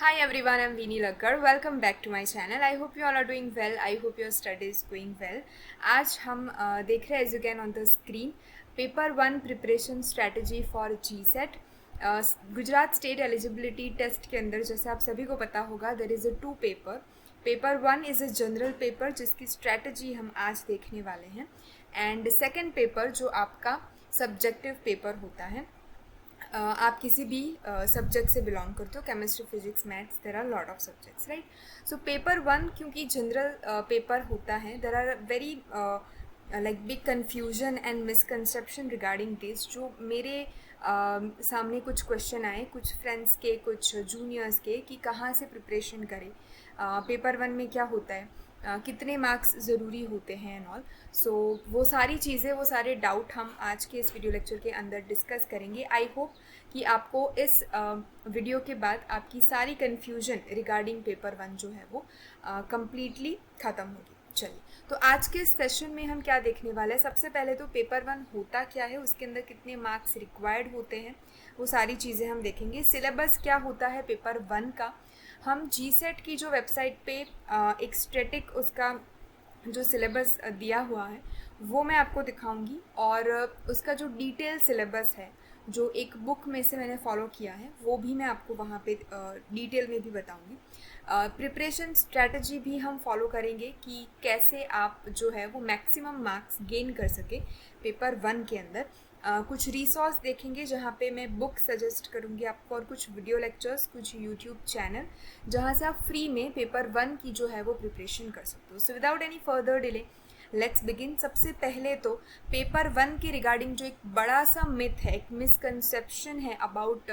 Hi everyone, I'm Veeni Lakkar. Welcome back to my channel. I hope you all are doing well. I hope your study is going well. आज हम देख रहे हैं as you can on the screen paper one preparation strategy for G SET Gujarat state eligibility test के अंदर जैसे आप सभी को पता होगा there is a two paper one is a general paper जिसकी स्ट्रैटेजी हम आज देखने वाले हैं एंड सेकेंड पेपर जो आपका सब्जेक्टिव पेपर होता है आप किसी भी सब्जेक्ट से बिलोंग करते हो chemistry physics maths there are lot of subjects right so paper one क्योंकि जनरल पेपर होता है there are very like big confusion and misconception regarding this जो मेरे सामने कुछ क्वेश्चन आए कुछ फ्रेंड्स के कुछ जूनियर्स के कि कहाँ से प्रिपरेशन करें पेपर वन में क्या होता है कितने मार्क्स ज़रूरी होते हैं एंड ऑल सो वो सारी चीज़ें वो सारे डाउट हम आज के इस वीडियो लेक्चर के अंदर डिस्कस करेंगे आई होप कि आपको इस वीडियो के बाद आपकी सारी कन्फ्यूजन रिगार्डिंग पेपर वन जो है वो कम्प्लीटली ख़त्म होगी। चलिए तो आज के इस सेशन में हम क्या देखने वाले हैं। सबसे पहले तो पेपर वन होता क्या है, उसके अंदर कितने मार्क्स रिक्वायर्ड होते हैं, वो सारी चीज़ें हम देखेंगे। सिलेबस क्या होता है पेपर वन का, हम जी सेट की जो वेबसाइट पे एक स्टैटिक उसका जो सिलेबस दिया हुआ है वो मैं आपको दिखाऊंगी और उसका जो डिटेल सिलेबस है जो एक बुक में से मैंने फॉलो किया है वो भी मैं आपको वहाँ पे डिटेल में भी बताऊंगी। प्रिपरेशन स्ट्रैटेजी भी हम फॉलो करेंगे कि कैसे आप जो है वो मैक्सिमम मार्क्स गेन कर सके पेपर वन के अंदर। कुछ रिसोर्स देखेंगे जहाँ पे मैं बुक सजेस्ट करूँगी आपको और कुछ वीडियो लेक्चर्स, कुछ यूट्यूब चैनल जहाँ से आप फ्री में पेपर वन की जो है वो प्रिपरेशन कर सकते हो। So without any further delay let's begin. सबसे पहले तो पेपर वन के रिगार्डिंग जो एक बड़ा सा मिथ है, एक मिसकंसेप्शन है अबाउट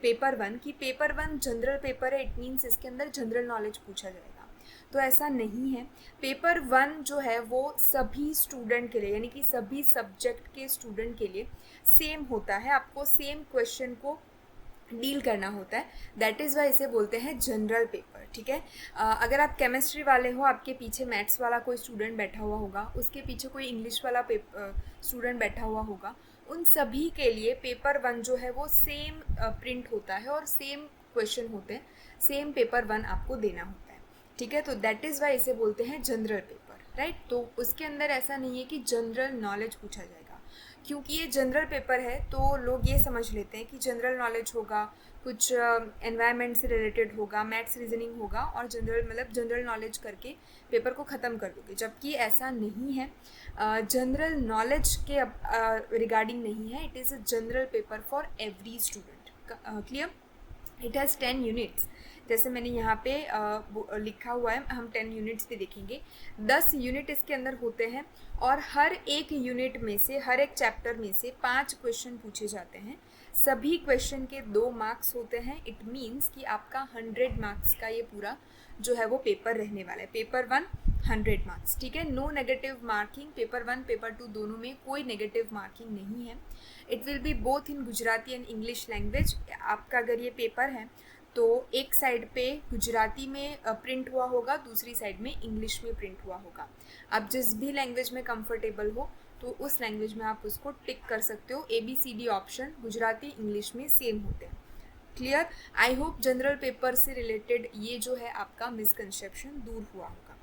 पेपर वन कि पेपर वन जनरल पेपर है, इट मीन्स इसके अंदर जनरल नॉलेज पूछा जाएगा। तो ऐसा नहीं है। पेपर वन जो है वो सभी स्टूडेंट के लिए यानी कि सभी सब्जेक्ट के स्टूडेंट के लिए सेम होता है, आपको सेम क्वेश्चन को डील करना होता है। दैट इज़ वाई इसे बोलते हैं जनरल पेपर। ठीक है, अगर आप केमिस्ट्री वाले हो, आपके पीछे मैथ्स वाला कोई स्टूडेंट बैठा हुआ होगा, उसके पीछे कोई इंग्लिश वाला स्टूडेंट बैठा हुआ होगा, उन सभी के लिए पेपर वन जो है वो सेम प्रिंट होता है और सेम क्वेश्चन होते हैं, सेम पेपर वन आपको देना होता है। ठीक है, तो दैट इज़ वाई इसे बोलते हैं जनरल पेपर राइट। तो उसके अंदर ऐसा नहीं है कि जनरल नॉलेज पूछा जाएगा। क्योंकि ये जनरल पेपर है तो लोग ये समझ लेते हैं कि जनरल नॉलेज होगा, कुछ एनवायरनमेंट से रिलेटेड होगा, मैथ्स रीजनिंग होगा और जनरल मतलब जनरल नॉलेज करके पेपर को ख़त्म कर दोगे, जबकि ऐसा नहीं है। जनरल नॉलेज के रिगार्डिंग नहीं है, it is a general paper for every student. Clear? It has 10 units. जैसे मैंने यहाँ पे लिखा हुआ है, हम 10 यूनिट्स पे देखेंगे। 10 यूनिट इसके अंदर होते हैं और हर एक यूनिट में से, हर एक चैप्टर में से 5 क्वेश्चन पूछे जाते हैं। सभी क्वेश्चन के 2 मार्क्स होते हैं। इट मीन्स कि आपका 100 मार्क्स का ये पूरा जो है वो पेपर रहने वाला है। Paper one 100 marks. ठीक है, no negative marking. Paper one paper two दोनों में कोई नेगेटिव मार्किंग नहीं है। It will be both in Gujarati and English language. आपका अगर ये पेपर है तो एक साइड पे गुजराती में प्रिंट हुआ होगा, दूसरी साइड में इंग्लिश में प्रिंट हुआ होगा। आप जिस भी लैंग्वेज में कंफर्टेबल हो तो उस लैंग्वेज में आप उसको टिक कर सकते हो। ABCD ऑप्शन गुजराती इंग्लिश में सेम होते हैं। Clear? I hope general paper से रिलेटेड ये जो है आपका मिसकंसेप्शन दूर हुआ होगा।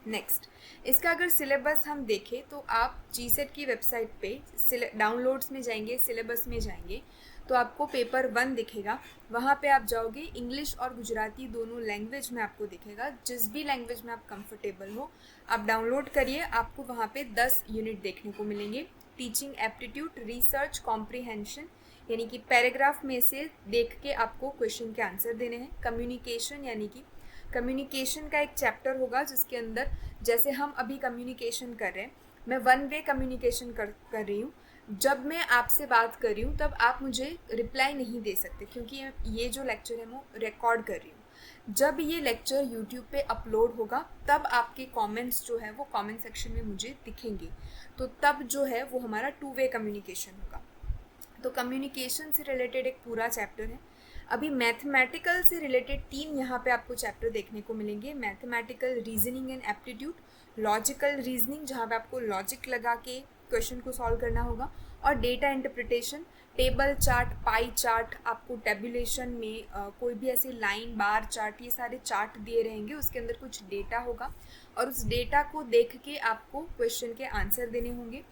नेक्स्ट, इसका अगर सिलेबस हम देखें तो आप जी सेट की वेबसाइट पे डाउनलोड्स में जाएंगे, सिलेबस में जाएंगे तो आपको पेपर वन दिखेगा। वहाँ पे आप जाओगे, इंग्लिश और गुजराती दोनों लैंग्वेज में आपको दिखेगा। जिस भी लैंग्वेज में आप कंफर्टेबल हो आप डाउनलोड करिए, आपको वहाँ पे 10 यूनिट देखने को मिलेंगे। टीचिंग एप्टीट्यूड, रिसर्च, कॉम्प्रिहेंशन यानी कि पैराग्राफ में से देख के आपको क्वेश्चन के आंसर देने हैं। कम्युनिकेशन यानी कि कम्युनिकेशन का एक चैप्टर होगा जिसके अंदर जैसे हम अभी कम्युनिकेशन कर रहे हैं, मैं वन वे कम्युनिकेशन कर रही हूँ। जब मैं आपसे बात कर रही हूँ तब आप मुझे रिप्लाई नहीं दे सकते क्योंकि ये जो लेक्चर है वो रिकॉर्ड कर रही हूँ। जब ये लेक्चर यूट्यूब पे अपलोड होगा तब आपके कमेंट्स जो है वो कमेंट सेक्शन में मुझे दिखेंगे, तो तब जो है वो हमारा टू वे कम्युनिकेशन होगा। तो कम्युनिकेशन से रिलेटेड एक पूरा चैप्टर है। अभी मैथमेटिकल से रिलेटेड 3 यहाँ पे आपको चैप्टर देखने को मिलेंगे। Mathematical reasoning and aptitude, logical reasoning जहाँ पे आपको लॉजिक लगा के क्वेश्चन को सॉल्व करना होगा। और data interpretation, table chart, pie chart, आपको टेबुलेशन में कोई भी ऐसे लाइन, बार चार्ट, ये सारे चार्ट दिए रहेंगे, उसके अंदर कुछ डेटा होगा और उस डेटा को देख के आपको क्वेश्चन के आंसर देने होंगे।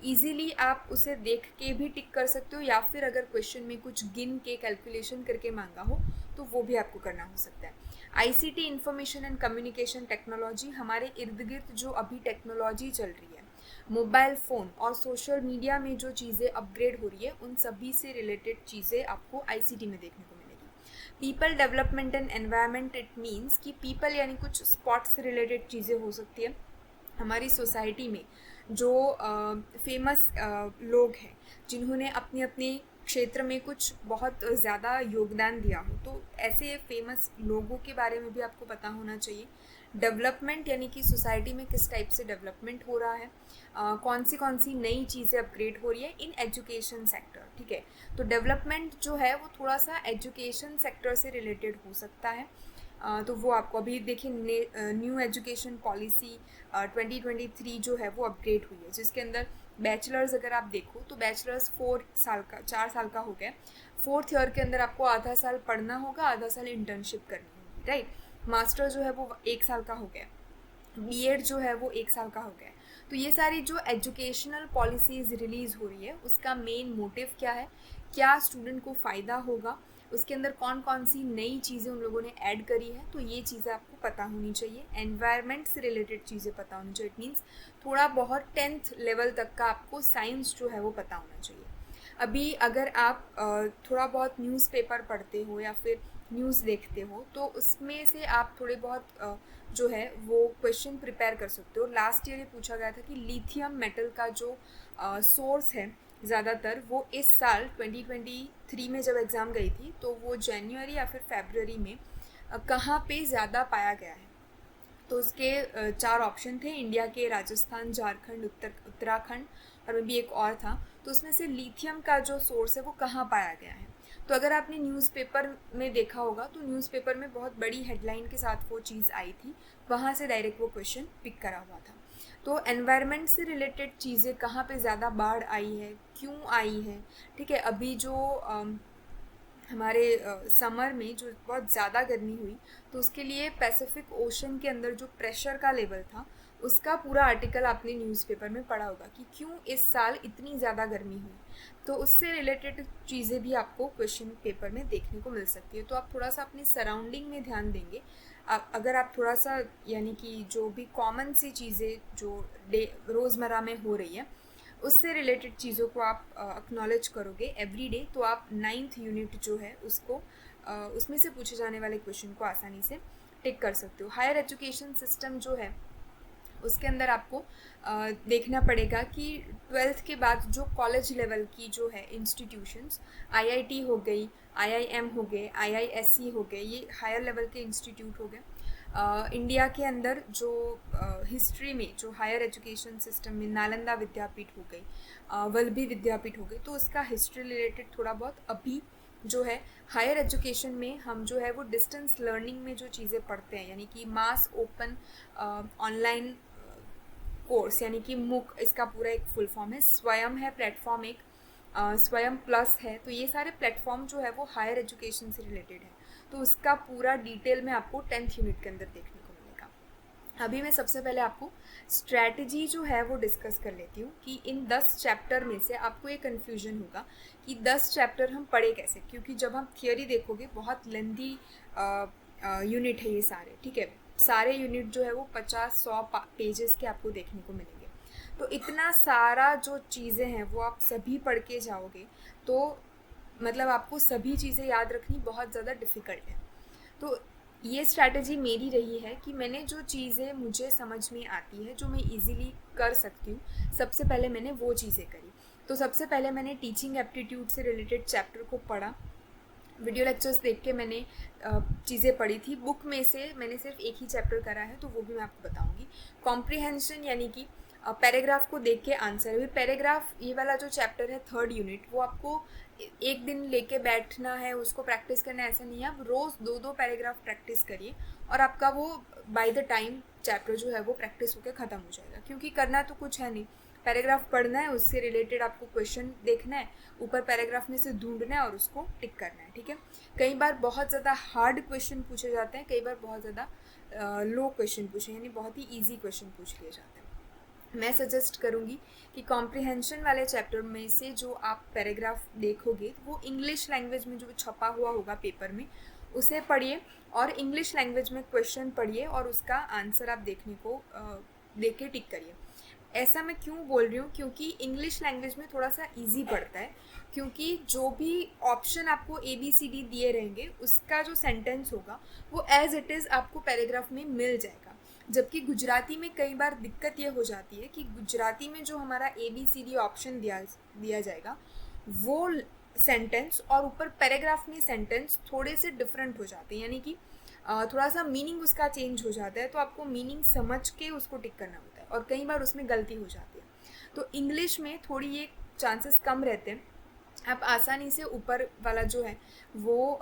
ईजीली आप उसे देख के भी टिक कर सकते हो, या फिर अगर क्वेश्चन में कुछ गिन के कैलकुलेशन करके मांगा हो तो वो भी आपको करना हो सकता है। ICT, information and communication technology, हमारे इर्द गिर्द जो अभी टेक्नोलॉजी चल रही है, मोबाइल फ़ोन और सोशल मीडिया में जो चीज़ें अपग्रेड हो रही है, उन सभी से रिलेटेड चीज़ें आपको आईसीटी में देखने को मिलेगी। People development and environment, it means कि पीपल यानी कुछ स्पॉट से रिलेटेड चीज़ें हो सकती है। हमारी सोसाइटी में जो फेमस लोग हैं जिन्होंने अपने अपने क्षेत्र में कुछ बहुत ज़्यादा योगदान दिया हो, तो ऐसे फेमस लोगों के बारे में भी आपको पता होना चाहिए। डेवलपमेंट यानी कि सोसाइटी में किस टाइप से डेवलपमेंट हो रहा है, कौन सी नई चीज़ें अपग्रेड हो रही है इन एजुकेशन सेक्टर, ठीक है। तो डेवलपमेंट जो है वो थोड़ा सा एजुकेशन सेक्टर से रिलेटेड हो सकता है। तो वो आपको अभी देखिए न्यू एजुकेशन पॉलिसी 2023 जो है वो अपग्रेड हुई है, जिसके अंदर बैचलर्स अगर आप देखो तो बैचलर्स 4 साल का हो गया। 4th ईयर के अंदर आपको आधा साल पढ़ना होगा, आधा साल इंटर्नशिप करनी होगी, राइट। मास्टर जो है वो 1 साल का हो गया, बीएड जो है वो 1 साल का हो गया। तो ये सारी जो एजुकेशनल पॉलिसीज़ रिलीज़ हो रही है उसका मेन मोटिव क्या है, क्या स्टूडेंट को फ़ायदा होगा, उसके अंदर कौन कौन सी नई चीज़ें उन लोगों ने ऐड करी है, तो ये चीज़ें आपको पता होनी चाहिए। एनवायरनमेंट से रिलेटेड चीज़ें पता होनी चाहिए। इट मीन्स थोड़ा बहुत 10th लेवल तक का आपको साइंस जो है वो पता होना चाहिए। अभी अगर आप थोड़ा बहुत न्यूज़पेपर पढ़ते हो या फिर न्यूज़ देखते हो तो उसमें से आप थोड़े बहुत जो है वो क्वेश्चन प्रिपेयर कर सकते हो। लास्ट ईयर ये पूछा गया था कि लिथियम मेटल का जो सोर्स है ज़्यादातर, वो इस साल 2023 में जब एग्ज़ाम गई थी तो वो जनवरी या फिर फरवरी में कहाँ पे ज़्यादा पाया गया है। तो उसके 4 ऑप्शन थे, इंडिया के राजस्थान, झारखंड, उत्तराखंड और भी एक और था। तो उसमें से लिथियम का जो सोर्स है वो कहाँ पाया गया है। तो अगर आपने न्यूज़पेपर में देखा होगा तो न्यूज़पेपर में बहुत बड़ी हेडलाइन के साथ वो चीज़ आई थी, वहाँ से डायरेक्ट वो क्वेश्चन पिक करा हुआ था। तो एनवायरनमेंट से रिलेटेड चीज़ें, कहाँ पे ज़्यादा बाढ़ आई है, क्यों आई है, ठीक है। अभी जो हमारे समर में जो बहुत ज़्यादा गर्मी हुई तो उसके लिए पैसिफिक ओशन के अंदर जो प्रेशर का लेवल था उसका पूरा आर्टिकल आपने न्यूज़पेपर में पढ़ा होगा कि क्यों इस साल इतनी ज़्यादा गर्मी हुई। तो उससे रिलेटेड चीज़ें भी आपको क्वेश्चन पेपर में देखने को मिल सकती है। तो आप थोड़ा सा अपनी सराउंडिंग में ध्यान देंगे। अगर आप थोड़ा सा यानी कि जो भी कॉमन सी चीज़ें जो रोज़मर्रा में हो रही है उससे रिलेटेड चीज़ों को आप एक्नॉलेज करोगे एवरी डे, तो आप 9th यूनिट जो है उसको उसमें से पूछे जाने वाले क्वेश्चन को आसानी से टिक कर सकते हो। हायर एजुकेशन सिस्टम जो है उसके अंदर आपको देखना पड़ेगा कि 12th के बाद जो कॉलेज लेवल की जो है इंस्टीट्यूशंस, आईआईटी हो गई, आईआईएम हो गए, आईआईएससी हो गए, ये हायर लेवल के इंस्टीट्यूट हो गए। इंडिया के अंदर जो हिस्ट्री में जो हायर एजुकेशन सिस्टम में नालंदा विद्यापीठ हो गई, वल्लभी विद्यापीठ हो गई, तो उसका हिस्ट्री रिलेटेड थोड़ा बहुत अभी जो है हायर एजुकेशन में हम जो है वो डिस्टेंस लर्निंग में जो चीज़ें पढ़ते हैं, यानी कि मास ओपन ऑनलाइन कोर्स, यानी कि मूक, इसका पूरा एक फुल फॉर्म है। स्वयं है प्लेटफॉर्म एक, स्वयं प्लस है। तो ये सारे प्लेटफॉर्म जो है वो हायर एजुकेशन से रिलेटेड है, तो उसका पूरा डिटेल में आपको 10th यूनिट के अंदर देखने को मिलेगा। अभी मैं सबसे पहले आपको स्ट्रैटेजी जो है वो डिस्कस कर लेती हूँ कि इन 10 चैप्टर में से आपको ये कन्फ्यूजन होगा कि 10 चैप्टर हम पढ़े कैसे, क्योंकि जब हम थियोरी देखोगे बहुत लेंदी यूनिट है ये सारे, ठीक है। सारे यूनिट जो है वो 50-100 पेजेस के आपको देखने को मिलेंगे। तो इतना सारा जो चीज़ें हैं वो आप सभी पढ़ के जाओगे तो मतलब आपको सभी चीज़ें याद रखनी बहुत ज़्यादा डिफ़िकल्ट है। तो ये स्ट्रैटेजी मेरी रही है कि मैंने जो चीज़ें मुझे समझ में आती है, जो मैं इजीली कर सकती हूँ, सबसे पहले मैंने वो चीज़ें करी। तो सबसे पहले मैंने टीचिंग एप्टीट्यूड से रिलेटेड चैप्टर को पढ़ा, वीडियो लेक्चर्स देख के मैंने चीज़ें पढ़ी थी। बुक में से मैंने सिर्फ एक ही चैप्टर करा है तो वो भी मैं आपको बताऊंगी। कॉम्प्रिहेंशन यानी कि पैराग्राफ को देख के आंसर। अभी पैराग्राफ ये वाला जो चैप्टर है 3rd यूनिट, वो आपको एक दिन लेके बैठना है, उसको प्रैक्टिस करना है, ऐसा नहीं है। आप रोज़ 2-2 पैराग्राफ प्रैक्टिस करिए और आपका वो बाय द टाइम चैप्टर जो है वो प्रैक्टिस होकर ख़त्म हो जाएगा, क्योंकि करना तो कुछ है नहीं, पैराग्राफ पढ़ना है, उससे रिलेटेड आपको क्वेश्चन देखना है, ऊपर पैराग्राफ में से ढूंढना है और उसको टिक करना है, ठीक है। कई बार बहुत ज़्यादा हार्ड क्वेश्चन पूछे जाते हैं, कई बार बहुत ज़्यादा लो क्वेश्चन पूछे, यानी बहुत ही ईजी क्वेश्चन पूछ लिए जाते हैं। मैं सजेस्ट करूँगी कि कॉम्प्रिहेंशन वाले चैप्टर में से जो आप पैराग्राफ देखोगे वो इंग्लिश लैंग्वेज में जो छपा हुआ होगा पेपर में उसे पढ़िए, और इंग्लिश लैंग्वेज में क्वेश्चन पढ़िए और उसका आंसर आप देख के टिक करिए। ऐसा मैं क्यों बोल रही हूँ, क्योंकि इंग्लिश लैंग्वेज में थोड़ा सा इजी पड़ता है, क्योंकि जो भी ऑप्शन आपको ABCD दिए रहेंगे उसका जो सेंटेंस होगा वो एज इट इज़ आपको पैराग्राफ में मिल जाएगा। जबकि गुजराती में कई बार दिक्कत ये हो जाती है कि गुजराती में जो हमारा ABCD ऑप्शन दिया जाएगा वो सेंटेंस और ऊपर पैराग्राफ में सेंटेंस थोड़े से डिफरेंट हो जाते हैं, यानी कि थोड़ा सा मीनिंग उसका चेंज हो जाता है, तो आपको मीनिंग समझ के उसको टिक करना होता है और कई बार उसमें गलती हो जाती है। तो इंग्लिश में थोड़ी ये चांसेस कम रहते हैं, आप आसानी से ऊपर वाला जो है वो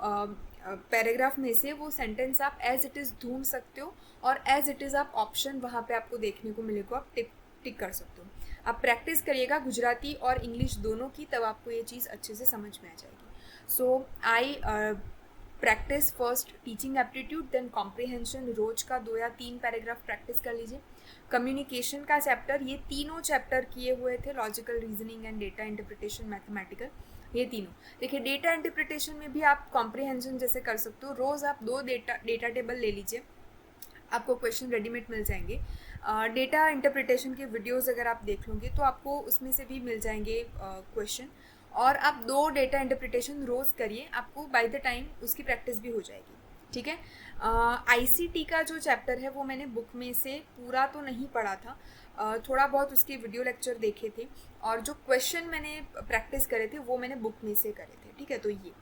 पैराग्राफ में से वो सेंटेंस आप एज इट इज़ ढूंढ सकते हो और एज इट इज़ आप ऑप्शन वहाँ पे आपको देखने को मिलेगा, आप टिक कर सकते हो। आप प्रैक्टिस करिएगा गुजराती और इंग्लिश दोनों की, तब आपको ये चीज़ अच्छे से समझ में आ जाएगी। So I practice first teaching aptitude, then comprehension, रोज का 2 या 3 पैराग्राफ प्रैक्टिस कर लीजिए। कम्युनिकेशन का चैप्टर, ये तीनों चैप्टर किए हुए थे, logical reasoning and data interpretation, mathematical, ये तीनों। देखिए डेटा इंटरप्रिटेशन में भी आप कॉम्प्रिहेंशन जैसे कर सकते हो, रोज़ आप 2 डेटा टेबल ले लीजिए, आपको क्वेश्चन रेडीमेड मिल जाएंगे। डेटा इंटरप्रिटेशन के वीडियोस अगर आप देख लोगे तो आपको उसमें से भी मिल जाएंगे क्वेश्चन, और आप 2 डेटा इंटरप्रिटेशन रोज़ करिए, आपको बाय द टाइम उसकी प्रैक्टिस भी हो जाएगी, ठीक है। ICT का जो चैप्टर है वो मैंने बुक में से पूरा तो नहीं पढ़ा था, थोड़ा बहुत उसके वीडियो लेक्चर देखे थे, और जो क्वेश्चन मैंने प्रैक्टिस करे थे वो मैंने बुक में से करे थे, ठीक है। तो ये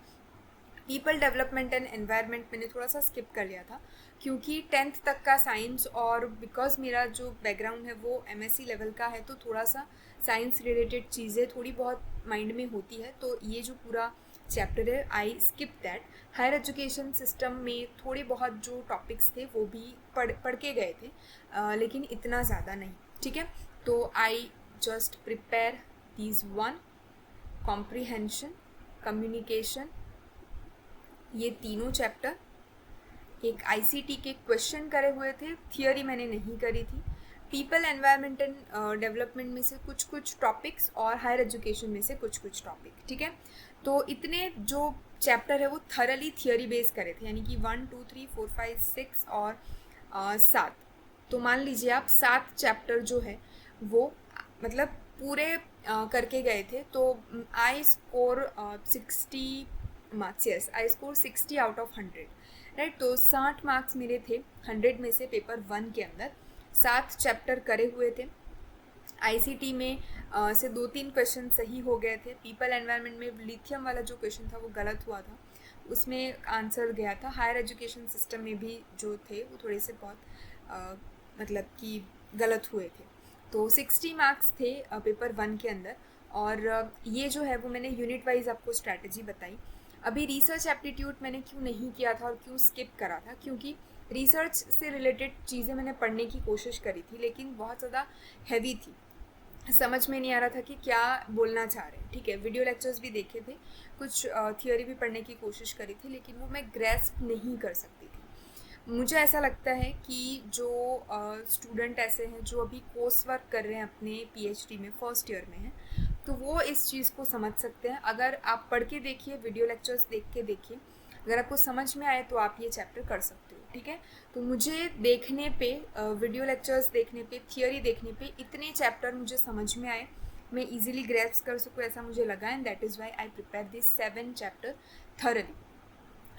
पीपल डेवलपमेंट एंड एनवायरनमेंट मैंने थोड़ा सा स्किप कर लिया था, क्योंकि 10th तक का साइंस, और बिकॉज मेरा जो बैकग्राउंड है वो MSc लेवल का है, तो थोड़ा सा साइंस रिलेटेड चीज़ें थोड़ी बहुत माइंड में होती है, तो ये जो पूरा चैप्टर है I skip that. Higher education system में थोड़े बहुत जो टॉपिक्स थे वो भी पढ़ के गए थे, लेकिन इतना ज़्यादा नहीं, ठीक है। तो I just prepare these 1, comprehension, communication, ये तीनों चैप्टर। एक ICT के क्वेश्चन करे हुए थे, थियोरी मैंने नहीं करी थी। पीपल एनवायरनमेंट एंड डेवलपमेंट में से कुछ कुछ टॉपिक्स और हायर एजुकेशन में से कुछ कुछ टॉपिक, ठीक है। तो इतने जो चैप्टर है वो थरली थियोरी बेस करे थे, यानी कि 1 2 3 4 5 6 और 7। तो मान लीजिए आप 7 चैप्टर जो है वो मतलब पूरे करके गए थे। तो I score 60 marks, yes I score 60 out of 100, right. तो 60 मार्क्स मेरे थे 100 में से पेपर 1 के अंदर। 7 चैप्टर करे हुए थे। ICT में से 2-3 क्वेश्चन सही हो गए थे। पीपल एनवायरनमेंट में लिथियम वाला जो क्वेश्चन था वो गलत हुआ था, उसमें आंसर गया था। हायर एजुकेशन सिस्टम में भी जो थे वो थोड़े से बहुत मतलब कि गलत हुए थे। तो 60 मार्क्स थे पेपर 1 के अंदर। और ये जो है वो मैंने यूनिट वाइज आपको स्ट्रैटेजी बताई। अभी रिसर्च एप्टीट्यूड मैंने क्यों नहीं किया था और क्यों स्किप करा था, क्योंकि रिसर्च से रिलेटेड चीज़ें मैंने पढ़ने की कोशिश करी थी, लेकिन बहुत ज़्यादा हैवी थी, समझ में नहीं आ रहा था कि क्या बोलना चाह रहे हैं, ठीक है। वीडियो लेक्चर्स भी देखे थे, कुछ थियोरी भी पढ़ने की कोशिश करी थी, लेकिन वो मैं ग्रेस्प नहीं कर सकती थी। मुझे ऐसा लगता है कि जो स्टूडेंट ऐसे हैं जो अभी कोर्स वर्क कर रहे हैं अपने PhD में, फर्स्ट ईयर में हैं, तो वो इस चीज़ को समझ सकते हैं। अगर आप पढ़ के देखिए, वीडियो लेक्चर्स देख के देखिए, अगर आपको समझ में आए तो आप ये चैप्टर कर सकते हो, ठीक है। तो मुझे देखने पे, वीडियो लेक्चर्स देखने पे, थियोरी देखने पे इतने चैप्टर मुझे समझ में आए, मैं इजीली ग्रैस्प कर सकूँ ऐसा मुझे लगा, and that is why I prepare this 7 chapter thoroughly.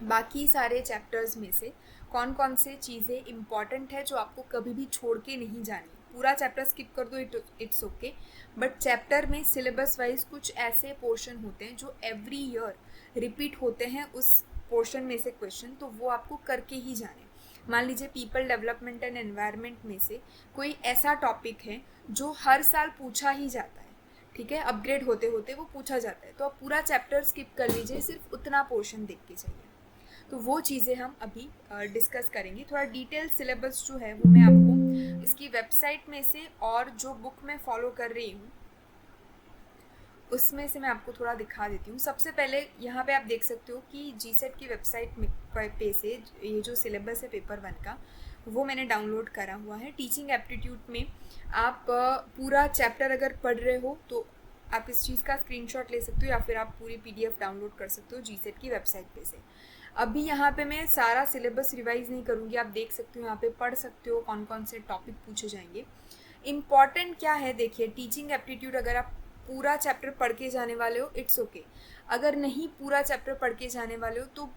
बाकी सारे चैप्टर्स में से कौन कौन से चीज़ें इंपॉर्टेंट है जो आपको कभी भी छोड़ के नहीं जानी, पूरा चैप्टर स्किप कर दो, इट्स ओके, बट चैप्टर में सिलेबस वाइज कुछ ऐसे पोर्शन होते हैं जो एवरी ईयर रिपीट होते हैं उस पोर्शन में से क्वेश्चन, तो वो आपको करके ही जाने। मान लीजिए पीपल डेवलपमेंट एंड एनवायरनमेंट में से कोई ऐसा टॉपिक है जो हर साल पूछा ही जाता है, ठीक है, अपग्रेड होते होते वो पूछा जाता है, तो आप पूरा चैप्टर स्किप कर लीजिए, सिर्फ उतना पोर्शन देख के जाइए। तो वो चीज़ें हम अभी डिस्कस करेंगे। थोड़ा डिटेल सिलेबस जो है वो मैं आपको इसकी वेबसाइट में से और जो बुक मैं फॉलो कर रही हूँ उसमें से मैं आपको थोड़ा दिखा देती हूँ। सबसे पहले यहाँ पे आप देख सकते हो कि जीसेट की वेबसाइट में पे से ये जो सिलेबस है पेपर 1 का वो मैंने डाउनलोड करा हुआ है। टीचिंग एप्टीट्यूड में आप पूरा चैप्टर अगर पढ़ रहे हो तो आप इस चीज़ का स्क्रीनशॉट ले सकते हो या फिर आप पूरी PDF डाउनलोड कर सकते हो जीसेट की वेबसाइट पे से। अभी यहाँ पे मैं सारा सिलेबस रिवाइज नहीं करूँगी, आप देख सकते हो यहाँ पे पढ़ सकते हो कौन कौन से टॉपिक पूछे जाएंगे। इम्पॉर्टेंट क्या है देखिए, टीचिंग एप्टीट्यूड अगर आप पूरा चैप्टर पढ़ के जाने वाले हो इट्स ओके, अगर नहीं पूरा चैप्टर पढ़ के जाने वाले हो तो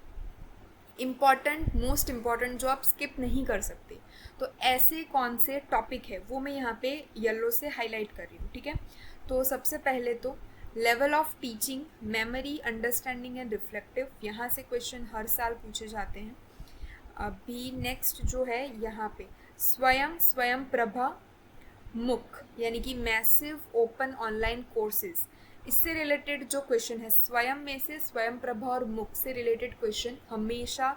इम्पॉर्टेंट मोस्ट इम्पॉर्टेंट जो आप स्किप नहीं कर सकते, तो ऐसे कौन से टॉपिक है वो मैं यहाँ पे येलो से हाईलाइट कर रही हूँ, ठीक है। तो सबसे पहले तो level of teaching, memory, understanding and reflective, यहाँ से क्वेश्चन हर साल पूछे जाते हैं। अभी नेक्स्ट जो है यहाँ पे स्वयं प्रभा मुख यानी कि मैसिव ओपन ऑनलाइन कोर्सेज, इससे रिलेटेड जो क्वेश्चन है स्वयं में से स्वयं प्रभा और मुख से रिलेटेड क्वेश्चन हमेशा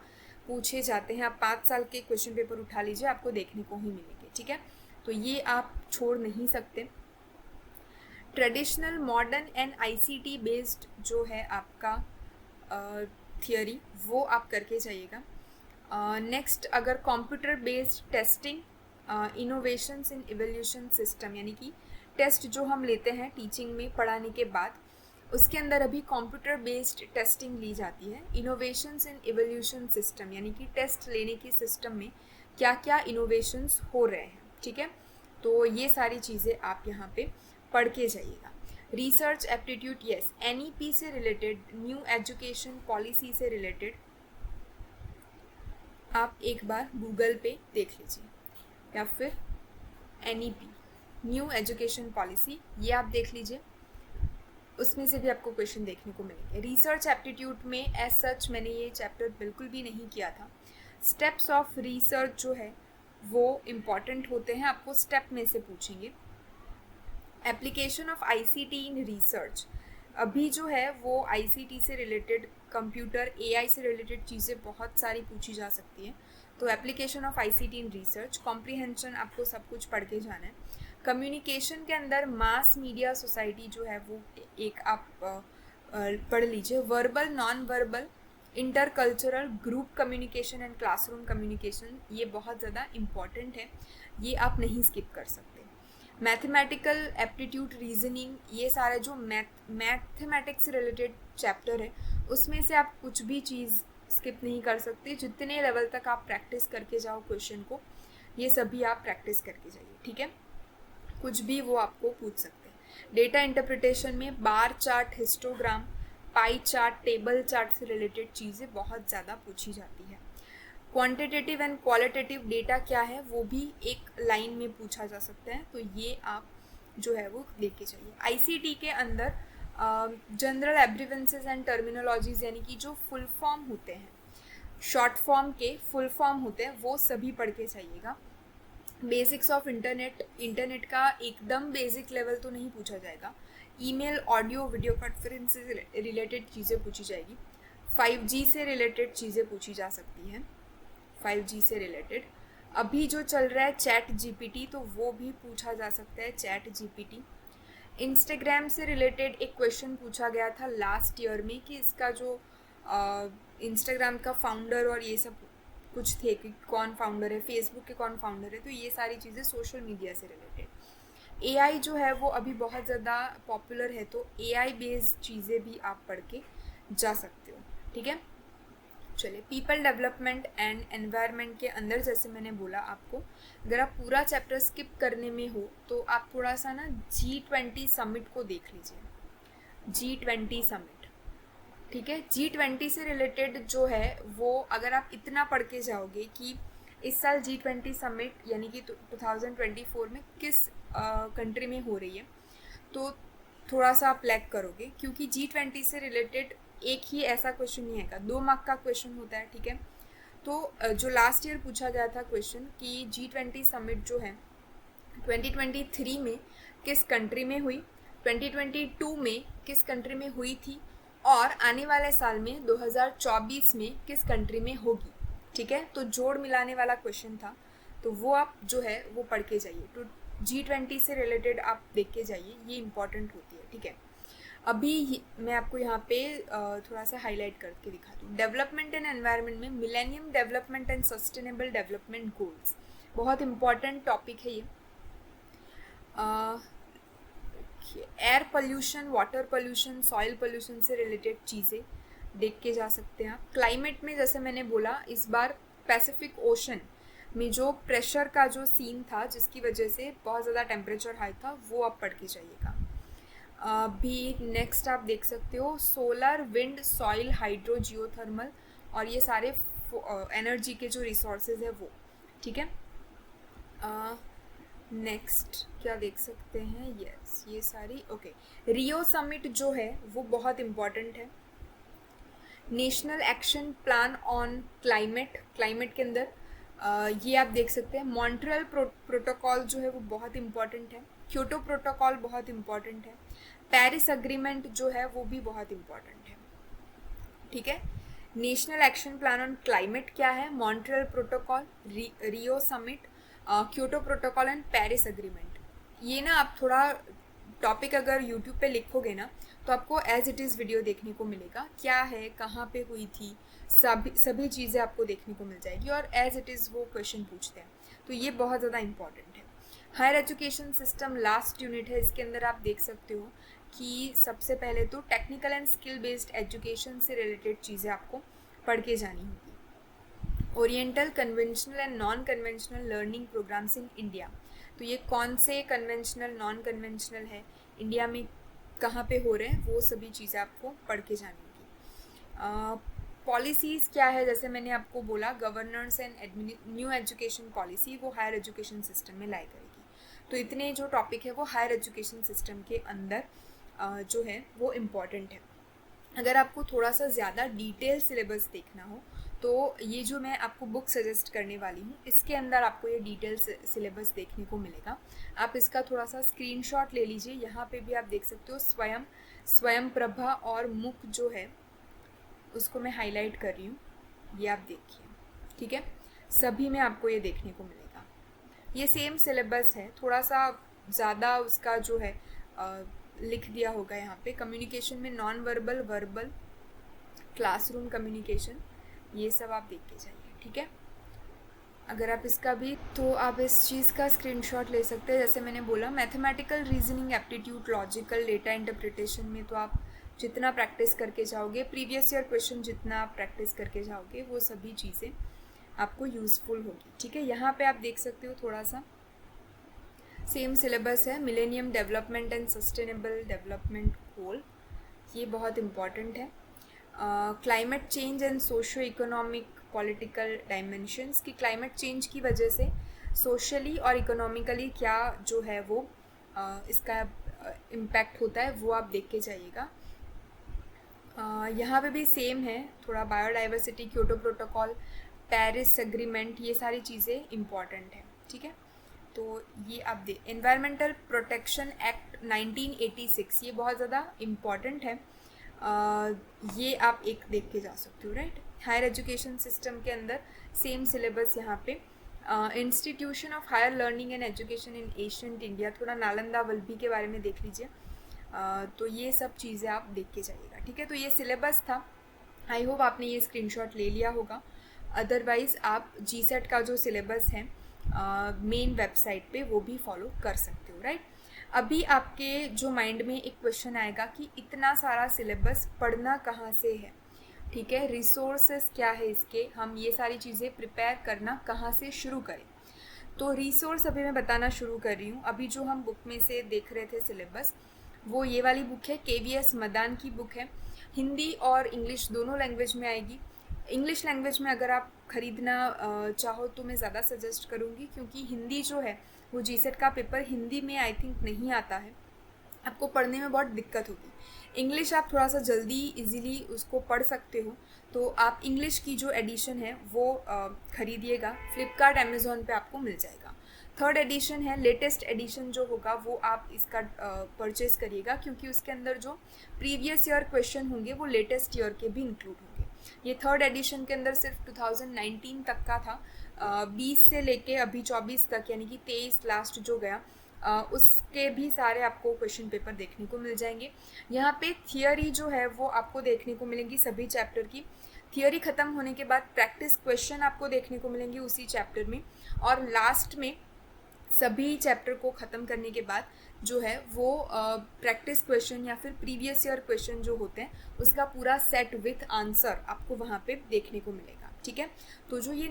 पूछे जाते हैं। आप 5 साल के क्वेश्चन पेपर उठा लीजिए, आपको देखने को ही मिलेंगे, ठीक है। तो ये आप छोड़ नहीं सकते। Traditional, modern and ICT based जो है आपका थियोरी वो आप करके जाइएगा। नेक्स्ट अगर computer based testing, innovations in evolution system, यानी कि टेस्ट जो हम लेते हैं टीचिंग में पढ़ाने के बाद उसके अंदर अभी कंप्यूटर बेस्ड टेस्टिंग ली जाती है। इनोवेशंस इन इवोल्यूशन सिस्टम यानी कि टेस्ट लेने की सिस्टम में क्या क्या इनोवेशंस हो रहे हैं, ठीक है। तो ये सारी चीज़ें आप यहाँ पे पढ़ के जाइएगा। रिसर्च एप्टीट्यूड, यस, NEP से रिलेटेड, न्यू एजुकेशन पॉलिसी से रिलेटेड आप एक बार गूगल पे देख लीजिए, या फिर NEP न्यू एजुकेशन पॉलिसी ये आप देख लीजिए, उसमें से भी आपको क्वेश्चन देखने को मिलेंगे। रिसर्च एप्टीट्यूड में एज सच मैंने ये चैप्टर बिल्कुल भी नहीं किया था। स्टेप्स ऑफ रिसर्च जो है वो इम्पॉर्टेंट होते हैं, आपको स्टेप में से पूछेंगे। Application of ICT in research, अभी जो है वो ICT से रिलेटेड, कंप्यूटर AI से रिलेटेड चीज़ें बहुत सारी पूछी जा सकती हैं। तो application of ICT in research, comprehension आपको सब कुछ पढ़ के जाना है। कम्युनिकेशन के अंदर मास मीडिया सोसाइटी जो है वो एक आप पढ़ लीजिए। Verbal, non verbal, intercultural, group communication and classroom communication, ये बहुत ज़्यादा इम्पॉर्टेंट है, ये आप नहीं स्किप कर सकते। मैथमेटिकल एप्टीट्यूड, रीजनिंग, ये सारे जो मैथमेटिक्स से रिलेटेड चैप्टर है उसमें से आप कुछ भी चीज़ स्किप नहीं कर सकते। जितने लेवल तक आप प्रैक्टिस करके जाओ क्वेश्चन को, ये सभी आप प्रैक्टिस करके जाइए, ठीक है। कुछ भी वो आपको पूछ सकते हैं। डेटा इंटरप्रिटेशन में bar chart, histogram, pie chart, table chart से रिलेटेड चीज़ें बहुत ज़्यादा पूछी जाती है। क्वांटिटेटिव एंड क्वालिटेटिव डेटा क्या है वो भी एक लाइन में पूछा जा सकता है, तो ये आप जो है वो लेके जाइए। ICT के अंदर जनरल एब्रीवेंसेस एंड टर्मिनोलॉजीज यानी कि जो फुल फॉर्म होते हैं, शॉर्ट फॉर्म के फुल फॉर्म होते हैं, वो सभी पढ़ के जाइएगा। बेसिक्स ऑफ इंटरनेट का एकदम बेसिक लेवल तो नहीं पूछा जाएगा। ईमेल, ऑडियो, वीडियो कॉन्फ्रेंस से रिलेटेड चीज़ें पूछी जाएगी। 5G से रिलेटेड चीज़ें पूछी जा सकती हैं। 5G से रिलेटेड अभी जो चल रहा है चैट GPT, तो वो भी पूछा जा सकता है, चैट GPT। इंस्टाग्राम से रिलेटेड एक क्वेश्चन पूछा गया था लास्ट ईयर में कि इसका जो इंस्टाग्राम का फाउंडर और ये सब कुछ थे कि कौन फाउंडर है, फेसबुक के कौन फाउंडर है, तो ये सारी चीज़ें सोशल मीडिया से रिलेटेड। AI जो है वो अभी बहुत ज़्यादा पॉपुलर है, तो AI बेस्ड चीज़ें भी आप पढ़ के जा सकते हो, ठीक है। चलिए, पीपल डेवलपमेंट एंड एनवायरनमेंट के अंदर जैसे मैंने बोला आपको, अगर आप पूरा चैप्टर स्किप करने में हो तो आप थोड़ा सा ना G20 समिट को देख लीजिए। G20 समिट, ठीक है। G20 से रिलेटेड जो है वो अगर आप इतना पढ़ के जाओगे कि इस साल G20 समिट यानी कि 2024 में किस कंट्री में हो रही है, तो थोड़ा सा आप लैग करोगे, क्योंकि G20 से रिलेटेड एक ही ऐसा क्वेश्चन नहीं आएगा, 2 मार्क का क्वेश्चन होता है, ठीक है। तो जो लास्ट ईयर पूछा गया था क्वेश्चन कि G20 समिट जो है 2023 में किस कंट्री में हुई, 2022 में किस कंट्री में हुई थी, और आने वाले साल में 2024 में किस कंट्री में होगी, ठीक है। तो जोड़ मिलाने वाला क्वेश्चन था, तो वो आप जो है वो पढ़ के जाइए। तो G20 से रिलेटेड आप देख के जाइए, ये इंपॉर्टेंट होती है, ठीक है। अभी मैं आपको यहाँ पे थोड़ा सा हाईलाइट करके दिखाती हूँ। डेवलपमेंट एंड एनवायरनमेंट में millennium development and sustainable development goals, बहुत इंपॉर्टेंट टॉपिक है ये। Air pollution, water pollution, soil pollution से रिलेटेड चीज़ें देख के जा सकते हैं आप। क्लाइमेट में जैसे मैंने बोला, इस बार पैसिफिक ओशन में जो प्रेशर का जो सीन था जिसकी वजह से बहुत ज़्यादा टेम्परेचर हाई था, वो आप पढ़ के जाइएगा। भी नेक्स्ट आप देख सकते हो solar, wind, soil, hydro, geothermal, और ये सारे एनर्जी के जो रिसोर्सेज है वो, ठीक है। नेक्स्ट क्या देख सकते हैं, यस ये सारी, ओके। रियो समिट जो है वो बहुत इम्पॉर्टेंट है। National action plan on climate, climate के अंदर ये आप देख सकते हैं। मॉन्ट्रियल प्रोटोकॉल जो है वो बहुत इम्पॉर्टेंट है। क्योटो प्रोटोकॉल बहुत इम्पॉर्टेंट है। पेरिस अग्रीमेंट जो है वो भी बहुत इम्पॉर्टेंट है, ठीक है। National action plan on climate क्या है, Montreal protocol, Rio summit, Kyoto protocol and Paris agreement. ये ना आप थोड़ा टॉपिक अगर यूट्यूब पे लिखोगे ना तो आपको एज इट इज़ वीडियो देखने को मिलेगा, क्या है, कहाँ पे हुई थी, सभी चीज़ें आपको देखने को मिल जाएगी, और एज इट इज़ वो क्वेश्चन पूछते हैं। तो ये बहुत ज़्यादा इंपॉर्टेंट है। Higher education system last unit है, इसके अंदर आप देख सकते हो कि सबसे पहले तो technical and skill based education से रिलेटेड चीज़ें आपको पढ़ के जानी होगी। Oriental, conventional and non conventional learning programs in India, तो ये कौन से कन्वेंशनल, नॉन कन्वेंशनल है, इंडिया में कहाँ पे हो रहे हैं, वो सभी चीज़ें आपको पढ़ के जानी होगी। पॉलिसीज़ क्या है, जैसे मैंने आपको बोला governance and new education policy, वो हायर एजुकेशन सिस्टम में लाई करेगी। तो इतने जो टॉपिक है वो हायर एजुकेशन सिस्टम के अंदर जो है वो इम्पॉर्टेंट है। अगर आपको थोड़ा सा ज़्यादा डिटेल सिलेबस देखना हो तो ये जो मैं आपको बुक सजेस्ट करने वाली हूँ, इसके अंदर आपको ये डिटेल सिलेबस देखने को मिलेगा। आप इसका थोड़ा सा स्क्रीनशॉट ले लीजिए। यहाँ पे भी आप देख सकते हो स्वयं प्रभा और मुख जो है उसको मैं हाईलाइट कर रही हूँ, ये आप देखिए, ठीक है। सभी में आपको ये देखने को मिलेगा। ये सेम सिलेबस है, थोड़ा सा ज़्यादा उसका जो है लिख दिया होगा यहाँ पे। कम्युनिकेशन में non verbal, verbal, classroom communication, ये सब आप देख के जाइए, ठीक है। अगर आप इसका भी, तो आप इस चीज़ का स्क्रीनशॉट ले सकते हैं। जैसे मैंने बोला mathematical, reasoning, aptitude, logical, data interpretation में तो आप जितना प्रैक्टिस करके जाओगे, प्रीवियस ईयर क्वेश्चन जितना आप प्रैक्टिस करके जाओगे, वो सभी चीज़ें आपको यूज़फुल होगी, ठीक है। यहाँ पे आप देख सकते हो थोड़ा सा सेम सिलेबस है। Millennium development and sustainable development goal, ये बहुत इम्पॉर्टेंट है। Climate change and socio economic political dimensions, की क्लाइमेट चेंज की वजह से सोशली और इकोनॉमिकली क्या जो है वो इसका इम्पैक्ट होता है, वो आप देख के जाइएगा। यहाँ पे भी सेम है थोड़ा, biodiversity, Kyoto protocol, Paris agreement, ये सारी चीज़ें इम्पॉर्टेंट हैं, ठीक है। तो ये आप एनवायरमेंटल प्रोटेक्शन एक्ट 1986, ये बहुत ज़्यादा इम्पॉर्टेंट है। ये आप एक देख के जा सकते हो, राइट। हायर एजुकेशन सिस्टम के अंदर सेम सिलेबस यहाँ पे। Institution of higher learning and education in ancient India, थोड़ा नालंदा वल्लभी के बारे में देख लीजिए। तो ये सब चीज़ें आप देख के जाइएगा, ठीक है। तो ये सिलेबस था, आई होप आपने ये स्क्रीनशॉट ले लिया होगा। अदरवाइज़ आप GSET का जो सिलेबस है मेन वेबसाइट पे वो भी फॉलो कर सकते हो, राइट। अभी आपके जो माइंड में एक क्वेश्चन आएगा कि इतना सारा सिलेबस पढ़ना कहाँ से है, ठीक है, रिसोर्सेस क्या है इसके, हम ये सारी चीज़ें प्रिपेयर करना कहाँ से शुरू करें। तो रिसोर्स अभी मैं बताना शुरू कर रही हूँ। अभी जो हम बुक में से देख रहे थे सिलेबस, वो ये वाली बुक है, KVS मदान की बुक है। हिंदी और इंग्लिश दोनों लैंग्वेज में आएगी। इंग्लिश लैंग्वेज में अगर आप ख़रीदना चाहो तो मैं ज़्यादा सजेस्ट करूँगी, क्योंकि हिंदी जो है वो GSET का पेपर हिंदी में आई थिंक नहीं आता है, आपको पढ़ने में बहुत दिक्कत होगी। इंग्लिश आप थोड़ा सा जल्दी इजीली उसको पढ़ सकते हो, तो आप इंग्लिश की जो एडिशन है वो ख़रीदिएगा। फ्लिपकार्ट, अमेज़ॉन पे आपको मिल जाएगा। 3rd एडिशन है, लेटेस्ट एडिशन जो होगा वो आप इसका परचेज़ करिएगा, क्योंकि उसके अंदर जो प्रीवियस ईयर क्वेश्चन होंगे वो लेटेस्ट ईयर के भी इंक्लूड होंगे। ये थर्ड एडिशन के अंदर सिर्फ 2019 तक का था, 20 से लेके अभी 24 तक, यानी कि 23 लास्ट जो गया, उसके भी सारे आपको क्वेश्चन पेपर देखने को मिल जाएंगे। यहाँ पे थियोरी जो है वो आपको देखने को मिलेंगी सभी चैप्टर की। थियोरी ख़त्म होने के बाद प्रैक्टिस क्वेश्चन आपको देखने को मिलेंगे उसी चैप्टर में, और लास्ट में सभी चैप्टर को ख़त्म करने के बाद जो है वो प्रैक्टिस क्वेश्चन या फिर प्रीवियस ईयर क्वेश्चन जो होते हैं उसका पूरा सेट विथ आंसर आपको वहाँ पे देखने को मिलेगा। ठीक है, तो जो ये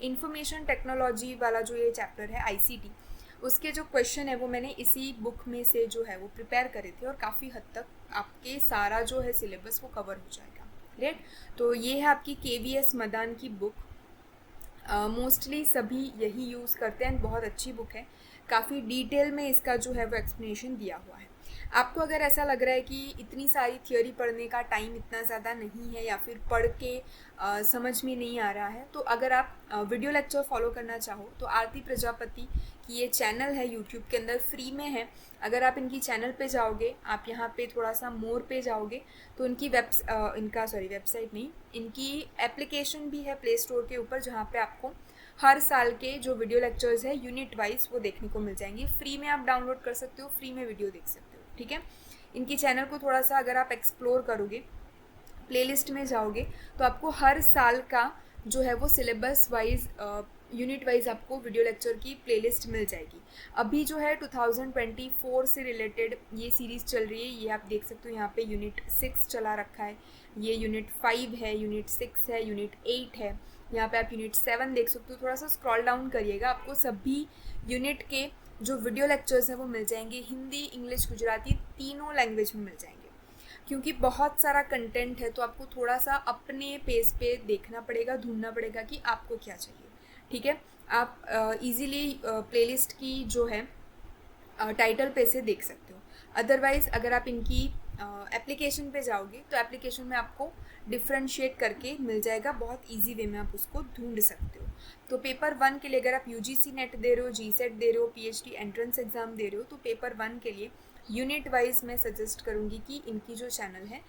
इंफॉर्मेशन टेक्नोलॉजी वाला जो ये चैप्टर है आईसीटी, उसके जो क्वेश्चन है वो मैंने इसी बुक में से जो है वो प्रिपेयर करे थे, और काफ़ी हद तक आपके सारा जो है सिलेबस वो कवर हो जाएगा। राइट, तो ये है आपकी केवीएस मदान की बुक। मोस्टली सभी यही यूज़ करते हैं, बहुत अच्छी बुक है, काफ़ी डिटेल में इसका जो है वो एक्सप्लेनेशन दिया हुआ है। आपको अगर ऐसा लग रहा है कि इतनी सारी थियोरी पढ़ने का टाइम इतना ज़्यादा नहीं है, या फिर पढ़ के समझ में नहीं आ रहा है, तो अगर आप वीडियो लेक्चर फॉलो करना चाहो तो आरती प्रजापति की ये चैनल है यूट्यूब के अंदर, फ्री में है। अगर आप इनकी चैनल पे जाओगे, आप यहाँ पे थोड़ा सा मोर पे जाओगे तो इनकी वेबसाइट नहीं, इनकी एप्लीकेशन भी है प्ले स्टोर के ऊपर, जहाँ पे आपको हर साल के जो वीडियो लेक्चर्स है यूनिट वाइज वो देखने को मिल जाएंगे। फ्री में आप डाउनलोड कर सकते हो, फ्री में वीडियो देख सकते हो। ठीक है, इनकी चैनल को थोड़ा सा अगर आप एक्सप्लोर करोगे, प्लेलिस्ट में जाओगे, तो आपको हर साल का जो है वो सिलेबस वाइज यूनिट वाइज आपको वीडियो लेक्चर की प्लेलिस्ट मिल जाएगी। अभी जो है 2024 से रिलेटेड ये सीरीज़ चल रही है, ये आप देख सकते हो। यहाँ पे यूनिट 6 चला रखा है, ये यूनिट 5 है, यूनिट 6 है, यूनिट 8 है, यहाँ पे आप यूनिट 7 देख सकते हो। थोड़ा सा स्क्रॉल डाउन करिएगा, आपको सभी यूनिट के जो वीडियो लेक्चर्स हैं वो मिल जाएंगे, हिंदी, इंग्लिश, गुजराती तीनों लैंग्वेज में मिल जाएंगे। क्योंकि बहुत सारा कंटेंट है तो आपको थोड़ा सा अपने पेस पे देखना पड़ेगा, ढूंढना पड़ेगा कि आपको क्या चाहिए। ठीक है, आप इजीली प्लेलिस्ट की जो है टाइटल पे से देख सकते हो। अदरवाइज़ अगर आप इनकी एप्लीकेशन पे जाओगे तो एप्लीकेशन में आपको डिफ्रेंशिएट करके मिल जाएगा, बहुत इजी वे में आप उसको ढूंढ सकते हो। तो पेपर 1 के लिए अगर आप यूजीसी नेट दे रहे हो, जीसेट दे रहे हो, पीएचडी एंट्रेंस एग्ज़ाम दे रहे हो, तो पेपर 1 के लिए यूनिट वाइज मैं सजेस्ट करूँगी कि इनकी जो चैनल है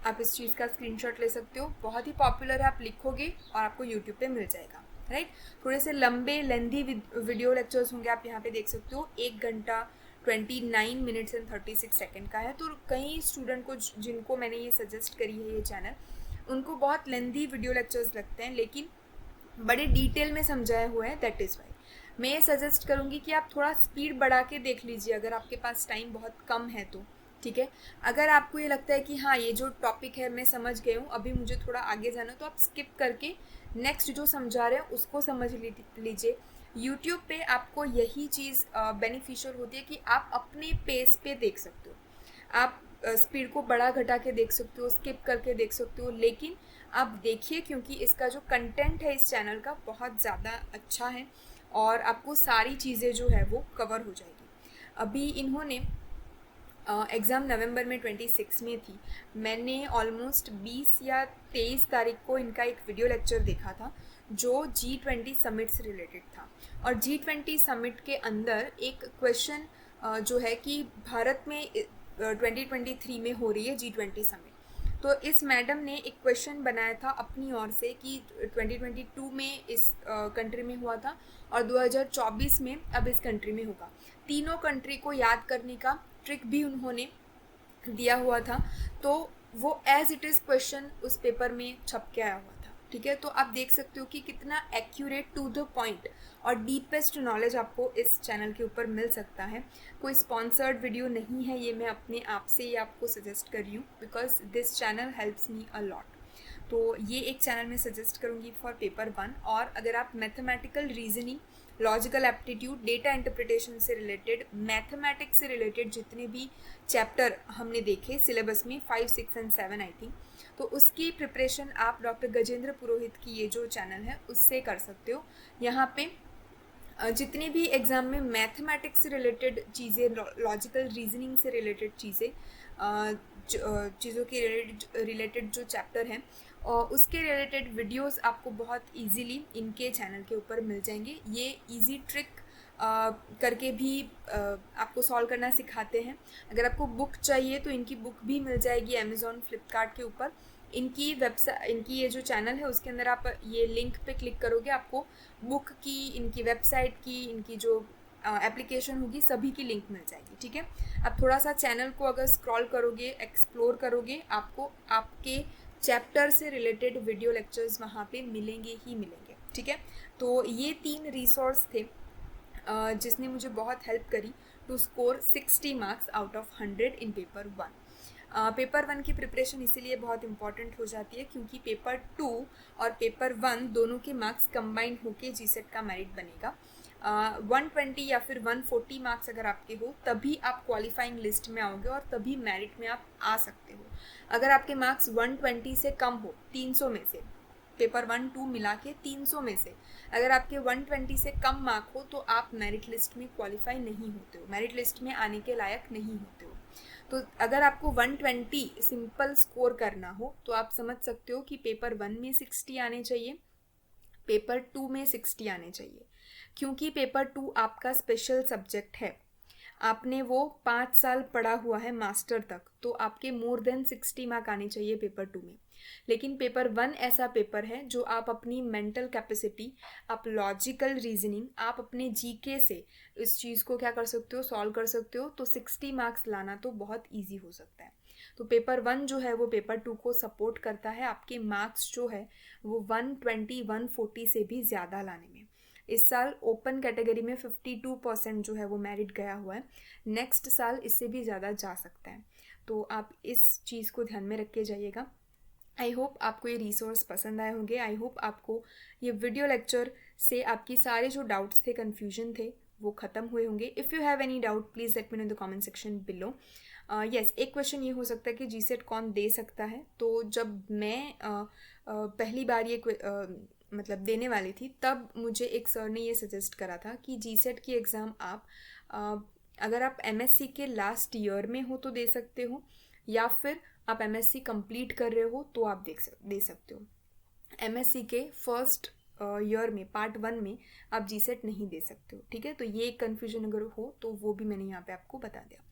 आप इस चीज़ का स्क्रीनशॉट ले सकते हो। बहुत ही पॉपुलर है, आप लिखोगे और आपको यूट्यूब पे मिल जाएगा। राइट, थोड़े से लंबे लेंदी वीडियो लेक्चर्स होंगे, आप यहाँ पे देख सकते हो। 1 घंटा 29 मिनट्स एंड 36 सेकेंड का है। तो कई स्टूडेंट को जिनको मैंने ये सजेस्ट करी है ये चैनल, उनको बहुत लेंदी वीडियो लेक्चर्स लगते हैं, लेकिन बड़े डिटेल में समझाए हुए हैं। दैट इज़ वाई मैं ये सजेस्ट करूँगी कि आप थोड़ा स्पीड बढ़ा के देख लीजिए, अगर आपके पास टाइम बहुत कम है तो। ठीक है, अगर आपको ये लगता है कि हाँ ये जो टॉपिक है मैं समझ गई हूँ, अभी मुझे थोड़ा आगे जाना, तो आप स्किप करके नेक्स्ट जो समझा रहे हैं उसको समझ लीजिए। यूट्यूब पे आपको यही चीज़ बेनिफिशियल होती है कि आप अपने पेस पे देख सकते हो। आप स्पीड को बढ़ा घटा के देख सकते हो, स्किप करके देख सकते हो, लेकिन आप देखिए, क्योंकि इसका जो कंटेंट है इस चैनल का बहुत ज़्यादा अच्छा है और आपको सारी चीज़ें जो है वो कवर हो जाएगी। अभी इन्होंने एग्ज़ाम नवंबर में 26 में थी, मैंने ऑलमोस्ट 20 या 23 तारीख को इनका एक वीडियो लेक्चर देखा था जो G20 समिट से रिलेटेड था। और G20 समिट के अंदर एक क्वेश्चन जो है कि भारत में 2023 में हो रही है G20 समिट, तो इस मैडम ने एक क्वेश्चन बनाया था अपनी ओर से कि 2022 में इस कंट्री में हुआ था और 2024 में अब इस कंट्री में होगा। तीनों कंट्री को याद करने का ट्रिक भी उन्होंने दिया हुआ था, तो वो एज इट इज़ क्वेश्चन उस पेपर में छप के आया हुआ था। ठीक है, तो आप देख सकते हो कि कितना एक्यूरेट, टू द पॉइंट और डीपेस्ट नॉलेज आपको इस चैनल के ऊपर मिल सकता है। कोई स्पॉन्सर्ड वीडियो नहीं है ये, मैं अपने आप से ही आपको सजेस्ट कर रही हूँ, because this channel helps me a lot. तो ये एक चैनल मैं सजेस्ट करूँगी फॉर पेपर 1। और अगर आप mathematical reasoning, logical aptitude, data interpretation से रिलेटेड, मैथमेटिक्स से रिलेटेड जितने भी चैप्टर हमने देखे सिलेबस में 5, 6 एंड 7 आई थिंक, तो उसकी प्रिपरेशन आप डॉक्टर गजेंद्र पुरोहित की ये जो चैनल है उससे कर सकते हो। यहाँ पे जितने भी एग्ज़ाम में मैथमेटिक्स से रिलेटेड चीज़ें, लॉजिकल रीजनिंग से रिलेटेड चीज़ें, चीज़ों के रिलेटेड जो चैप्टर हैं और उसके रिलेटेड वीडियोस आपको बहुत इजीली इनके चैनल के ऊपर मिल जाएंगे। ये इजी ट्रिक करके भी आपको सॉल्व करना सिखाते हैं। अगर आपको बुक चाहिए तो इनकी बुक भी मिल जाएगी अमेज़ॉन, फ्लिपकार्ट के ऊपर। इनकी वेबसाइट, इनकी ये जो चैनल है उसके अंदर आप ये लिंक पे क्लिक करोगे, आपको बुक की, इनकी वेबसाइट की, इनकी जो एप्लीकेशन होगी सभी की लिंक मिल जाएगी, ठीक है। अब थोड़ा सा चैनल को अगर स्क्रॉल करोगे, एक्सप्लोर करोगे, आपको आपके चैप्टर से रिलेटेड वीडियो लेक्चर्स वहाँ पे मिलेंगे ही मिलेंगे, ठीक है। तो ये 3 रिसोर्स थे जिसने मुझे बहुत हेल्प करी to score 60 marks out of 100 in paper 1। Paper 1 की प्रिपरेशन इसीलिए बहुत इंपॉर्टेंट हो जाती है क्योंकि पेपर 2 और पेपर 1 दोनों के मार्क्स कंबाइंड होके जीसेट का मेरिट बनेगा। 120 या फिर 140 मार्क्स अगर आपके हो तभी आप क्वालिफाइंग लिस्ट में आओगे और तभी मेरिट में आप आ सकते हो। अगर आपके मार्क्स 120 से कम हो, 300 में से, पेपर 1-2 मिला के 300 में से अगर आपके 120 से कम मार्क हो तो आप मेरिट लिस्ट में क्वालिफाई नहीं होते हो, मेरिट लिस्ट में आने के लायक नहीं होते हो। तो अगर आपको 120 सिंपल स्कोर करना हो तो आप समझ सकते हो कि पेपर 1 में 60 आने चाहिए, पेपर 2 में 60 आने चाहिए, क्योंकि पेपर 2 आपका स्पेशल सब्जेक्ट है, आपने वो 5 साल पढ़ा हुआ है मास्टर तक, तो आपके मोर देन 60 मार्क आने चाहिए पेपर 2 में। लेकिन पेपर 1 ऐसा पेपर है जो आप अपनी मेंटल कैपेसिटी, आप लॉजिकल रीजनिंग, आप अपने जीके से इस चीज़ को क्या कर सकते हो, सॉल्व कर सकते हो, तो 60 मार्क्स लाना तो बहुत ईजी हो सकता है। तो पेपर 1 जो है वो पेपर 2 को सपोर्ट करता है, आपके मार्क्स जो है वो 120-140 से भी ज़्यादा लाने में। इस साल ओपन कैटेगरी में 52% जो है वो मेरिट गया हुआ है, नेक्स्ट साल इससे भी ज़्यादा जा सकता है। तो आप इस चीज़ को ध्यान में रख के जाइएगा। आई होप आपको ये रिसोर्स पसंद आए होंगे। आई होप आपको ये वीडियो लेक्चर से आपकी सारे जो डाउट्स थे, कन्फ्यूजन थे, वो ख़त्म हुए होंगे। If you have any doubt please let me know in the comment section below. Yes, एक क्वेश्चन ये हो सकता है कि जीसेट कौन दे सकता है। तो जब मैं पहली बार ये मतलब देने वाली थी तब मुझे एक सर ने ये सजेस्ट करा था कि जीसेट की एग्ज़ाम आप अगर आप एमएससी के लास्ट ईयर में हो तो दे सकते हो, या फिर आप एमएससी कंप्लीट कर रहे हो तो आप दे सकते हो। एमएससी के फर्स्ट ईयर में पार्ट 1 में आप जीसेट नहीं दे सकते हो, ठीक है। तो ये एक कन्फ्यूजन अगर हो तो वो भी मैंने यहाँ पे आपको बता दिया।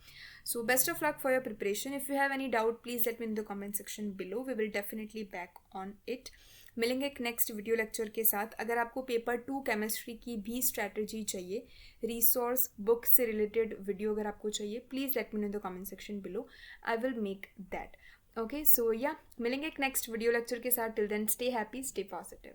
So best of luck for your preparation. If you have any doubt please let me in the comment section below, we will definitely back on it. मिलेंगे एक नेक्स्ट वीडियो लेक्चर के साथ। अगर आपको पेपर 2 केमिस्ट्री की भी strategy चाहिए, resource book से रिलेटेड वीडियो अगर आपको चाहिए, please let me know in the comment section below, I will make that. Okay, so या मिलेंगे एक नेक्स्ट वीडियो लेक्चर के साथ। Till then stay happy, stay positive.